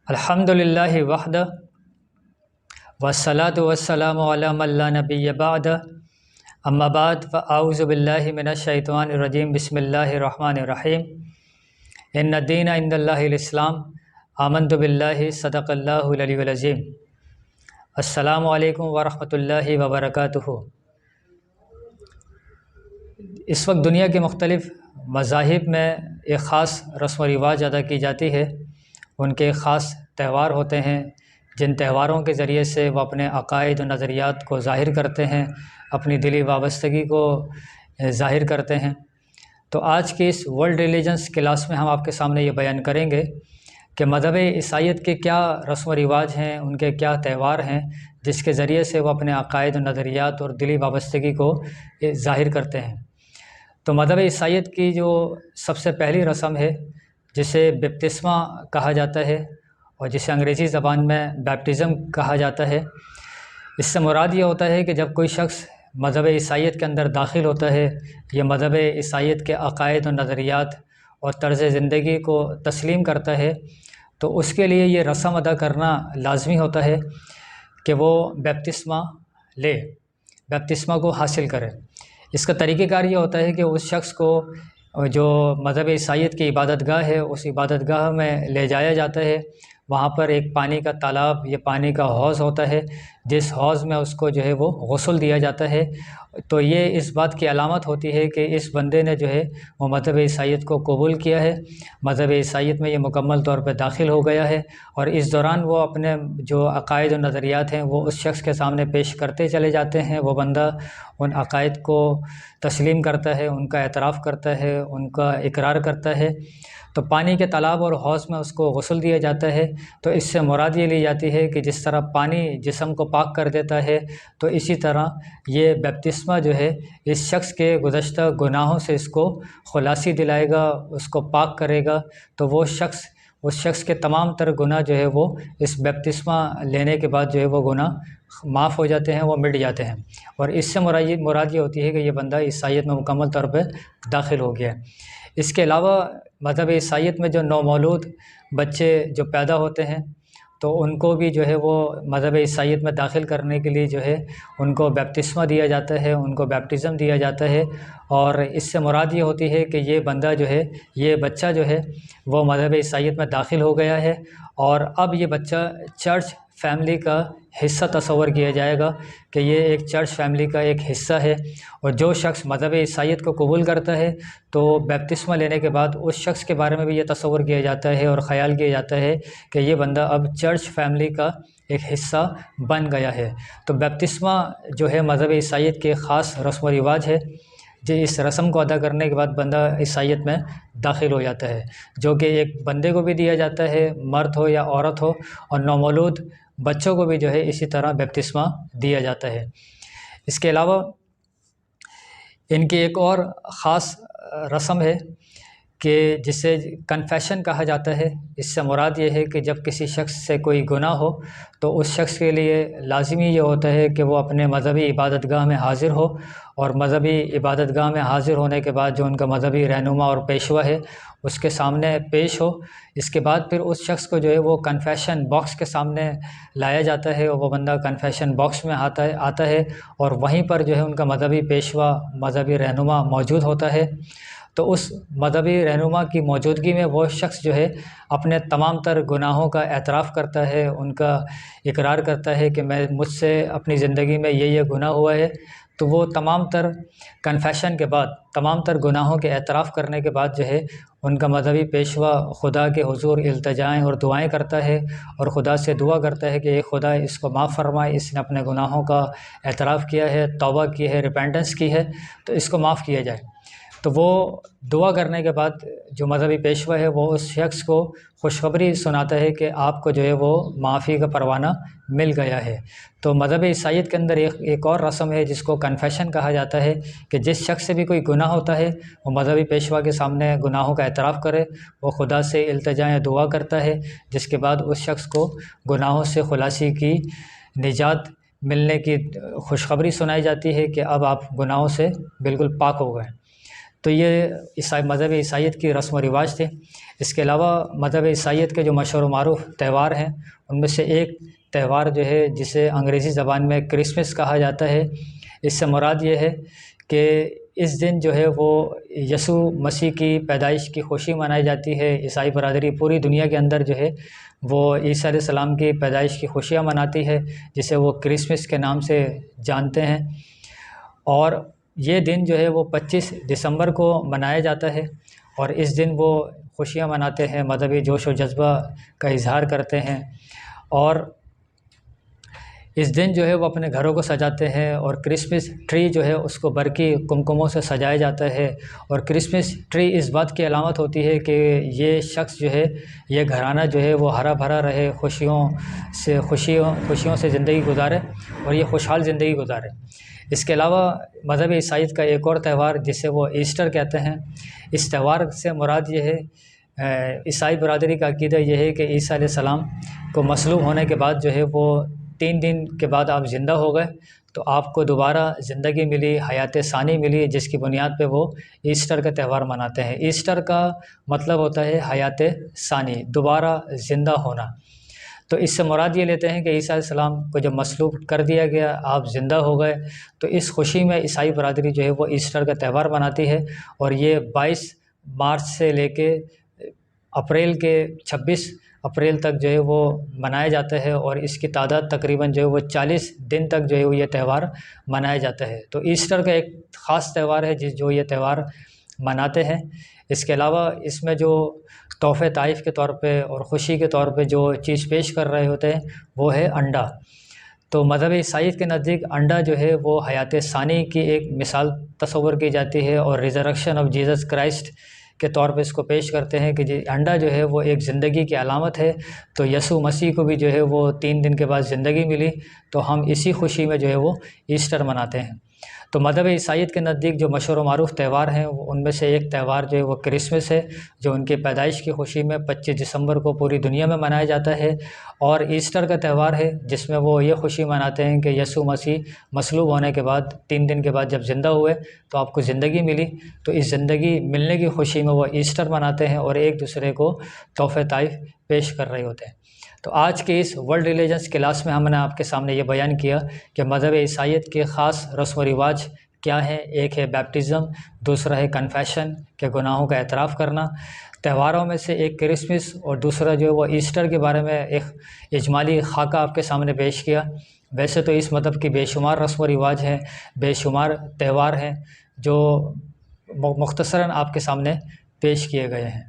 الحمد للہ وحدہ والصلاة والسلام علی من لا نبی بعد اما بعد فاعوذ باللہ من الشیطان الرجیم بسم اللہ الرحمن الرحیم ان الدین عند اللہ الاسلام آمنت باللہ صدق اللہ العلی العظیم۔ السلام علیکم ورحمۃ اللہ وبرکاتہ۔ اس وقت دنیا کے مختلف مذاہب میں ایک خاص رسم و رواج ادا کی جاتی ہے، ان کے خاص تہوار ہوتے ہیں جن تہواروں کے ذریعے سے وہ اپنے عقائد و نظریات کو ظاہر کرتے ہیں، اپنی دلی وابستگی کو ظاہر کرتے ہیں۔ تو آج کی اس ورلڈ ریلیجنس کلاس میں ہم آپ کے سامنے یہ بیان کریں گے کہ مذہب عیسائیت کے کیا رسم و رواج ہیں، ان کے کیا تہوار ہیں جس کے ذریعے سے وہ اپنے عقائد و نظریات اور دلی وابستگی کو ظاہر کرتے ہیں۔ تو مذہب عیسائیت کی جو سب سے پہلی رسم ہے جسے بپتسمہ کہا جاتا ہے اور جسے انگریزی زبان میں بیپٹزم کہا جاتا ہے، اس سے مراد یہ ہوتا ہے کہ جب کوئی شخص مذہب عیسائیت کے اندر داخل ہوتا ہے، یہ مذہب عیسائیت کے عقائد و نظریات اور طرز زندگی کو تسلیم کرتا ہے، تو اس کے لیے یہ رسم ادا کرنا لازمی ہوتا ہے کہ وہ بیپتسمہ لے، بیپتسمہ کو حاصل کرے۔ اس کا طریقہ کار یہ ہوتا ہے کہ اس شخص کو جو مذہب عیسائیت کی عبادت گاہ ہے اس عبادت گاہ میں لے جایا جاتا ہے۔ وہاں پر ایک پانی کا تالاب یا پانی کا حوض ہوتا ہے، جس حوض میں اس کو جو ہے وہ غسل دیا جاتا ہے۔ تو یہ اس بات کی علامت ہوتی ہے کہ اس بندے نے جو ہے وہ مذہب عیسائیت کو قبول کیا ہے، مذہب عیسائیت میں یہ مکمل طور پہ داخل ہو گیا ہے، اور اس دوران وہ اپنے جو عقائد و نظریات ہیں وہ اس شخص کے سامنے پیش کرتے چلے جاتے ہیں۔ وہ بندہ ان عقائد کو تسلیم کرتا ہے، ان کا اعتراف کرتا ہے، ان کا اقرار کرتا ہے۔ تو پانی کے تالاب اور حوض میں اس کو غسل دیا جاتا ہے۔ تو اس سے مراد یہ لی جاتی ہے کہ جس طرح پانی جسم کو پاک کر دیتا ہے، تو اسی طرح یہ بیپتسمہ جو ہے اس شخص کے گزشتہ گناہوں سے اس کو خلاصی دلائے گا، اس کو پاک کرے گا۔ تو وہ شخص اس شخص کے تمام تر گناہ جو ہے وہ اس بیپتسمہ لینے کے بعد جو ہے وہ گناہ معاف ہو جاتے ہیں، وہ مٹ جاتے ہیں، اور اس سے مراد یہ ہوتی ہے کہ یہ بندہ عیسائیت میں مکمل طور پہ داخل ہو گیا ہے۔ اس کے علاوہ مذہب عیسائیت میں جو نومولود بچے جو پیدا ہوتے ہیں تو ان کو بھی جو ہے وہ مذہب عیسائیت میں داخل کرنے کے لیے جو ہے ان کو بیپتسمہ دیا جاتا ہے، ان کو بیپٹزم دیا جاتا ہے، اور اس سے مراد یہ ہوتی ہے کہ یہ بندہ جو ہے، یہ بچہ جو ہے وہ مذہب عیسائیت میں داخل ہو گیا ہے، اور اب یہ بچہ چرچ فیملی کا حصہ تصور کیا جائے گا کہ یہ ایک چرچ فیملی کا ایک حصہ ہے۔ اور جو شخص مذہب عیسائیت کو قبول کرتا ہے تو بیپتسمہ لینے کے بعد اس شخص کے بارے میں بھی یہ تصور کیا جاتا ہے اور خیال کیا جاتا ہے کہ یہ بندہ اب چرچ فیملی کا ایک حصہ بن گیا ہے۔ تو بیپتسمہ جو ہے مذہب عیسائیت کے خاص رسم و رواج ہے، اس رسم کو ادا کرنے کے بعد بندہ عیسائیت میں داخل ہو جاتا ہے، جو کہ ایک بندے کو بھی دیا جاتا ہے، مرد ہو یا عورت ہو، اور نومولود بچوں کو بھی جو ہے اسی طرح بیپتسمہ دیا جاتا ہے۔ اس کے علاوہ ان کی ایک اور خاص رسم ہے کہ جسے کنفیشن کہا جاتا ہے۔ اس سے مراد یہ ہے کہ جب کسی شخص سے کوئی گناہ ہو تو اس شخص کے لیے لازمی یہ ہوتا ہے کہ وہ اپنے مذہبی عبادت گاہ میں حاضر ہو، اور مذہبی عبادت گاہ میں حاضر ہونے کے بعد جو ان کا مذہبی رہنما اور پیشوا ہے اس کے سامنے پیش ہو۔ اس کے بعد پھر اس شخص کو جو ہے وہ کنفیشن باکس کے سامنے لایا جاتا ہے، اور وہ بندہ کنفیشن باکس میں آتا ہے، اور وہیں پر جو ہے ان کا مذہبی پیشوا، مذہبی رہنما موجود ہوتا ہے۔ تو اس مذہبی رہنما کی موجودگی میں وہ شخص جو ہے اپنے تمام تر گناہوں کا اعتراف کرتا ہے، ان کا اقرار کرتا ہے کہ مجھ سے اپنی زندگی میں یہ گناہ ہوا ہے۔ تو وہ تمام تر کنفیشن کے بعد، تمام تر گناہوں کے اعتراف کرنے کے بعد جو ہے ان کا مذہبی پیشوا خدا کے حضور التجائیں اور دعائیں کرتا ہے، اور خدا سے دعا کرتا ہے کہ اے خدا اس کو معاف فرمائے، اس نے اپنے گناہوں کا اعتراف کیا ہے، توبہ کی ہے، ریپینٹنس کی ہے، تو اس کو معاف کیا جائے۔ تو وہ دعا کرنے کے بعد جو مذہبی پیشوا ہے وہ اس شخص کو خوشخبری سناتا ہے کہ آپ کو جو ہے وہ معافی کا پروانہ مل گیا ہے۔ تو مذہب عیسائیت کے اندر ایک اور رسم ہے جس کو کنفیشن کہا جاتا ہے کہ جس شخص سے بھی کوئی گناہ ہوتا ہے وہ مذہبی پیشوا کے سامنے گناہوں کا اعتراف کرے، وہ خدا سے التجائیں دعا کرتا ہے، جس کے بعد اس شخص کو گناہوں سے خلاصی کی، نجات ملنے کی خوشخبری سنائی جاتی ہے کہ اب آپ گناہوں سے بالکل پاک ہو گئے۔ تو تو یہ مذہب عیسائیت کی رسم و رواج تھے۔ اس کے علاوہ مذہب عیسائیت کے جو مشہور و معروف تہوار ہیں ان میں سے ایک تہوار جو ہے جسے انگریزی زبان میں کرسمس کہا جاتا ہے، اس سے مراد یہ ہے کہ اس دن جو ہے وہ یسوع مسیح کی پیدائش کی خوشی منائی جاتی ہے۔ عیسائی برادری پوری دنیا کے اندر جو ہے وہ عیسیٰ علیہ السلام کی پیدائش کی خوشیاں مناتی ہے، جسے وہ کرسمس کے نام سے جانتے ہیں۔ اور یہ دن جو ہے وہ 25 دسمبر کو منایا جاتا ہے، اور اس دن وہ خوشیاں مناتے ہیں، مذہبی جوش و جذبہ کا اظہار کرتے ہیں، اور اس دن جو ہے وہ اپنے گھروں کو سجاتے ہیں، اور کرسمس ٹری جو ہے اس کو برقی کمکموں سے سجایا جاتا ہے۔ اور کرسمس ٹری اس بات کی علامت ہوتی ہے کہ یہ شخص جو ہے، یہ گھرانہ جو ہے وہ ہرا بھرا رہے، خوشیوں سے زندگی گزارے، اور یہ خوشحال زندگی گزارے۔ اس کے علاوہ مذہب عیسائیت کا ایک اور تہوار جسے وہ ایسٹر کہتے ہیں، اس تہوار سے مراد یہ ہے، عیسائی برادری کا عقیدہ یہ ہے کہ عیسیٰ علیہ السلام کو مصلوب ہونے کے بعد جو ہے وہ 3 دن کے بعد آپ زندہ ہو گئے، تو آپ کو دوبارہ زندگی ملی، حیات ثانی ملی، جس کی بنیاد پہ وہ ایسٹر کا تہوار مناتے ہیں۔ ایسٹر کا مطلب ہوتا ہے حیات ثانی، دوبارہ زندہ ہونا۔ تو اس سے مراد یہ لیتے ہیں کہ عیسیٰ علیہ السلام کو جب مصلوب کر دیا گیا، آپ زندہ ہو گئے، تو اس خوشی میں عیسائی برادری جو ہے وہ ایسٹر کا تہوار مناتی ہے، اور یہ 22 مارچ سے لے کے اپریل کے 26 اپریل تک جو ہے وہ منایا جاتا ہے، اور اس کی تعداد تقریباً جو ہے وہ 40 دن تک جو ہے وہ یہ تہوار منایا جاتا ہے۔ تو ایسٹر کا ایک خاص تہوار ہے جو یہ تہوار مناتے ہیں۔ اس کے علاوہ اس میں جو تحفے طائف کے طور پہ اور خوشی کے طور پہ جو چیز پیش کر رہے ہوتے ہیں وہ ہے انڈا۔ تو مذہب عیسائیت کے نزدیک انڈا جو ہے وہ حیات ثانی کی ایک مثال تصور کی جاتی ہے، اور ریزریکشن آف جیزس کرائسٹ کے طور پہ اس کو پیش کرتے ہیں کہ انڈا جو ہے وہ ایک زندگی کی علامت ہے۔ تو یسوع مسیح کو بھی جو ہے وہ 3 دن کے بعد زندگی ملی، تو ہم اسی خوشی میں جو ہے وہ ایسٹر مناتے ہیں۔ تو مذہب عیسائیت کے نزدیک جو مشہور و معروف تہوار ہیں ان میں سے ایک تہوار جو ہے وہ کرسمس ہے، جو ان کی پیدائش کی خوشی میں 25 دسمبر کو پوری دنیا میں منایا جاتا ہے، اور ایسٹر کا تہوار ہے جس میں وہ یہ خوشی مناتے ہیں کہ یسوع مسیح مصلوب ہونے کے بعد 3 دن کے بعد جب زندہ ہوئے تو آپ کو زندگی ملی، تو اس زندگی ملنے کی خوشی میں وہ ایسٹر مناتے ہیں اور ایک دوسرے کو تحفے طائف پیش کر رہے ہوتے ہیں۔ تو آج کے اس ورلڈ ریلیجنس کلاس میں ہم نے آپ کے سامنے یہ بیان کیا کہ مذہب عیسائیت کے خاص رسم و رواج کیا ہیں۔ ایک ہے بیپٹزم، دوسرا ہے کنفیشن کہ گناہوں کا اعتراف کرنا۔ تہواروں میں سے ایک کرسمس اور دوسرا جو ہے وہ ایسٹر کے بارے میں ایک اجمالی خاکہ آپ کے سامنے پیش کیا۔ ویسے تو اس مذہب کی بے شمار رسم و رواج ہیں، بے شمار تہوار ہیں جو مختصراً آپ کے سامنے پیش کیے گئے ہیں۔